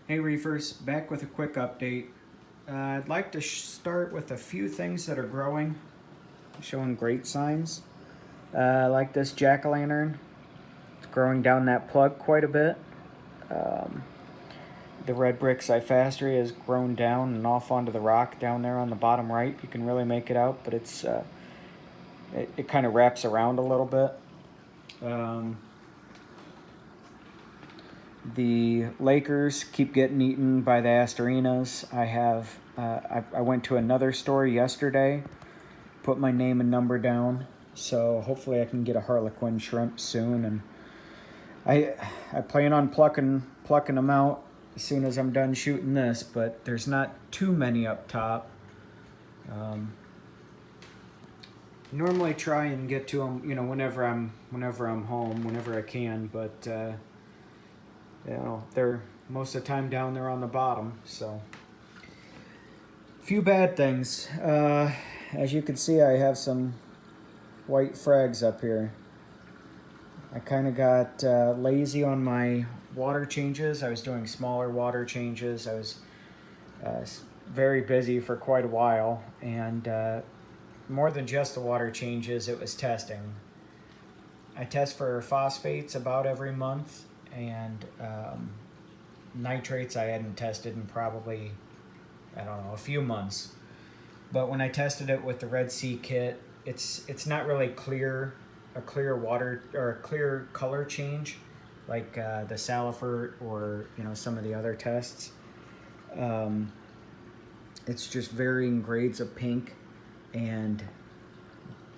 Hey Reefers, back with a quick update. I'd like to start with a few things that are growing, showing great signs. Like this jack-o'-lantern, it's growing down that plug quite a bit. Um, the red brick cyphastria has grown down and off onto the rock down there on the bottom right. You can really make it out, but it kind of wraps around a little bit. Um, The Lakers keep getting eaten by the Astorinas. I went to another store yesterday, put my name and number down, so hopefully I can get a Harlequin shrimp soon. And I plan on plucking them out as soon as I'm done shooting this, but there's not too many up top. Normally try and get to them, whenever I'm home, whenever I can, but they're most of the time down there on the bottom. So, few bad things. As you can see, I have some white frags up here. I kind of got lazy on my water changes. I was doing smaller water changes. I was very busy for quite a while, and more than just the water changes, it was testing. I test for phosphates about every month, and nitrates I hadn't tested in probably, I don't know, a few months. But when I tested it with the Red Sea kit, it's not really a clear water or a clear color change like the Salifert or some of the other tests. It's just varying grades of pink, and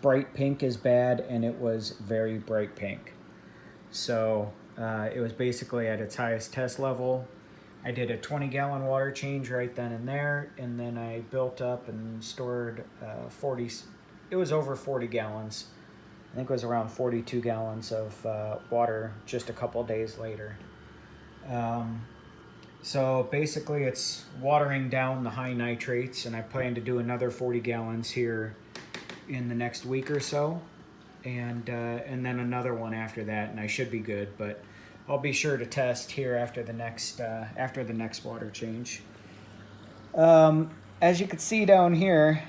bright pink is bad, and it was very bright pink. So it was basically at its highest test level. I did a 20-gallon water change right then and there, and then I built up and stored 40. It was over 40 gallons. I think it was around 42 gallons of water just a couple days later. So basically it's watering down the high nitrates, and I plan to do another 40 gallons here in the next week or so, and then another one after that, and I should be good. But I'll be sure to test here after the next water change. As you can see down here,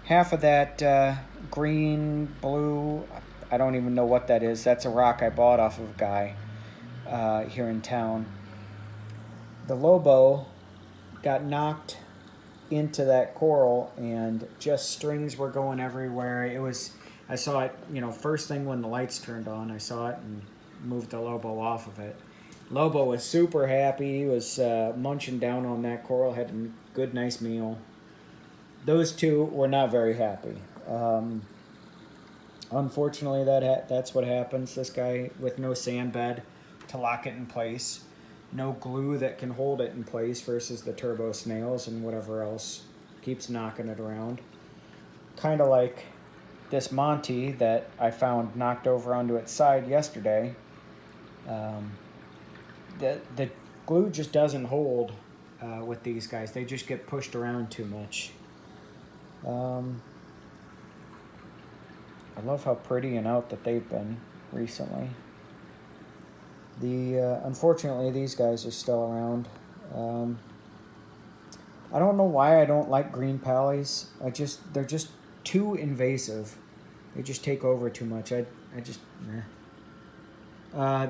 half of that green, blue, I don't even know what that is. That's a rock I bought off of a guy here in town. The Lobo got knocked into that coral, and just strings were going everywhere. I saw it, first thing when the lights turned on, I saw it and moved the Lobo off of it. Lobo was super happy. He was munching down on that coral, had a good, nice meal. Those two were not very happy. Unfortunately, that's what happens. This guy with no sand bed to lock it in place, no glue that can hold it in place versus the turbo snails and whatever else keeps knocking it around. Kind of like this Monty that I found knocked over onto its side yesterday. The glue just doesn't hold with these guys. They just get pushed around too much. I love how pretty and out that they've been recently. Unfortunately, these guys are still around. I don't know why I don't like green pallies. They're just too invasive. They just take over too much.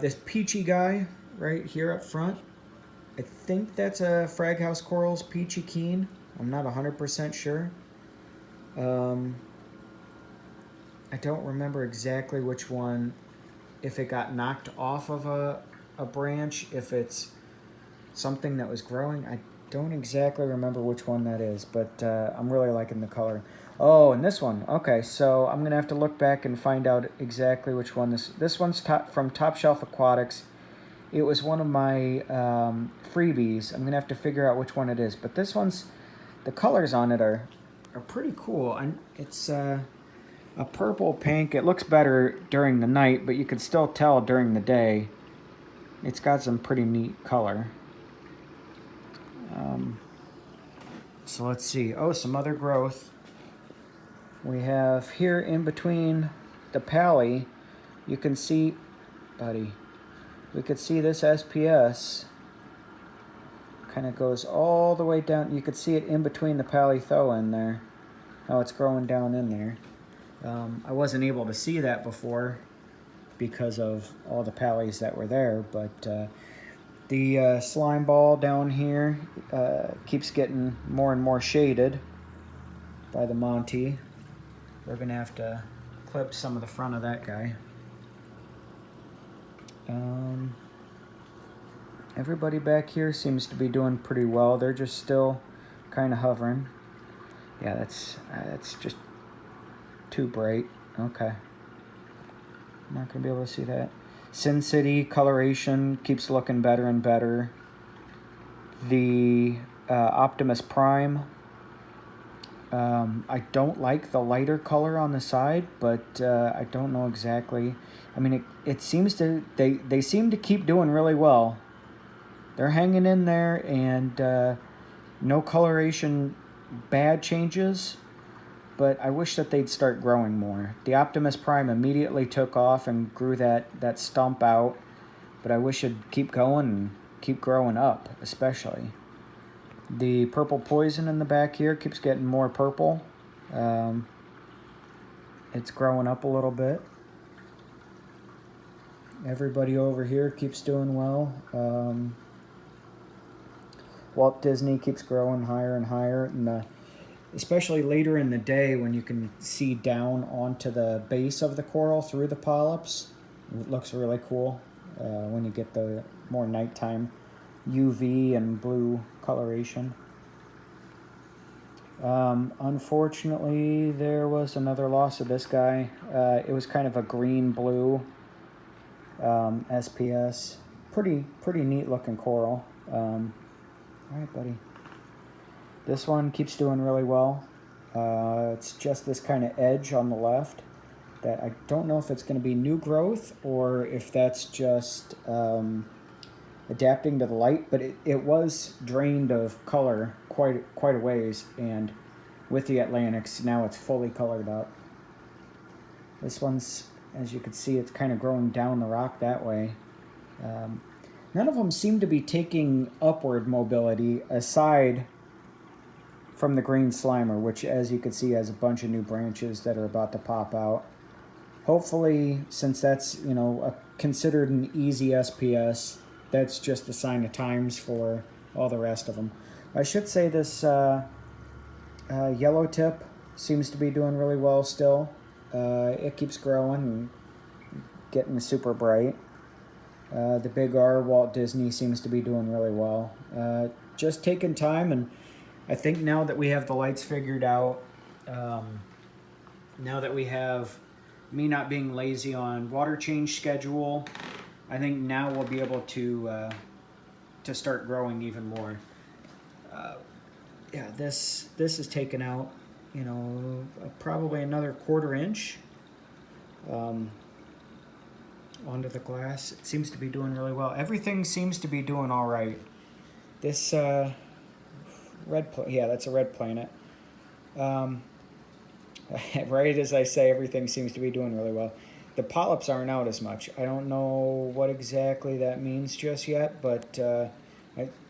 This peachy guy right here up front, I think that's a Frag House Corals Peachy Keen. I'm not 100% sure. I don't remember exactly which one, if it got knocked off of a branch, if it's something that was growing. I don't exactly remember which one that is, but I'm really liking the color. Oh, and this one. Okay, so I'm going to have to look back and find out exactly which one. This one's from Top Shelf Aquatics. It was one of my freebies. I'm going to have to figure out which one it is. But this one's, the colors on it are pretty cool. It's a purple pink. It looks better during the night, but you can still tell during the day. It's got some pretty neat color. So let's see. Oh, some other growth. We have here in between the pally, you can see, buddy, we could see this SPS Kind of goes all the way down. You could see it in between the palithoa in there, how it's growing down in there. I wasn't able to see that before because of all the pallies that were there, but the slime ball down here keeps getting more and more shaded by the Monty. We're gonna have to clip some of the front of that guy. Everybody back here seems to be doing pretty well. They're just still kind of hovering. Yeah, that's just too bright. Okay. I'm not going to be able to see that. Sin City coloration keeps looking better and better. The Optimus Prime, I don't like the lighter color on the side, but I don't know exactly. I mean, it seems to, they seem to keep doing really well. They're hanging in there, and no coloration bad changes, but I wish that they'd start growing more. The Optimus Prime immediately took off and grew that stump out, but I wish it'd keep going and keep growing up, especially. The Purple Poison in the back here keeps getting more purple. It's growing up a little bit. Everybody over here keeps doing well. Walt Disney keeps growing higher and higher, and especially later in the day when you can see down onto the base of the coral through the polyps. It looks really cool when you get the more nighttime UV and blue coloration. Unfortunately, there was another loss of this guy. It was kind of a green-blue SPS. Pretty neat looking coral. All right, buddy. This one keeps doing really well. It's just this kind of edge on the left that I don't know if it's going to be new growth or if that's just adapting to the light, but it was drained of color quite a ways, and with the Atlantics, now it's fully colored up. This one's, as you can see, it's kind of growing down the rock that way. None of them seem to be taking upward mobility aside from the green slimer, which, as you can see, has a bunch of new branches that are about to pop out. Hopefully, since that's, considered an easy SPS, that's just a sign of times for all the rest of them. I should say this yellow tip seems to be doing really well still. It keeps growing and getting super bright. The Big R Walt Disney seems to be doing really well. Just taking time, and I think now that we have the lights figured out, now that we have me not being lazy on water change schedule, I think now we'll be able to start growing even more. Yeah, this is taken out, probably another 1/4 inch onto the glass. It seems to be doing really well. Everything seems to be doing all right. This yeah, that's a red planet. Right as I say, everything seems to be doing really well. The polyps aren't out as much. I don't know what exactly that means just yet, but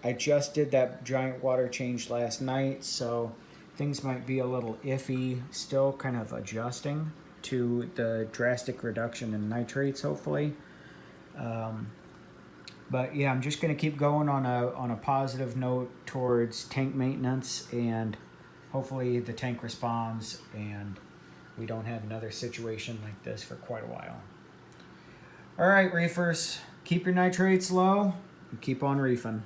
I just did that giant water change last night, so things might be a little iffy, still kind of adjusting to the drastic reduction in nitrates, hopefully. But yeah, I'm just going to keep going on a positive note towards tank maintenance, and hopefully the tank responds and we don't have another situation like this for quite a while. All right, reefers, keep your nitrates low and keep on reefing.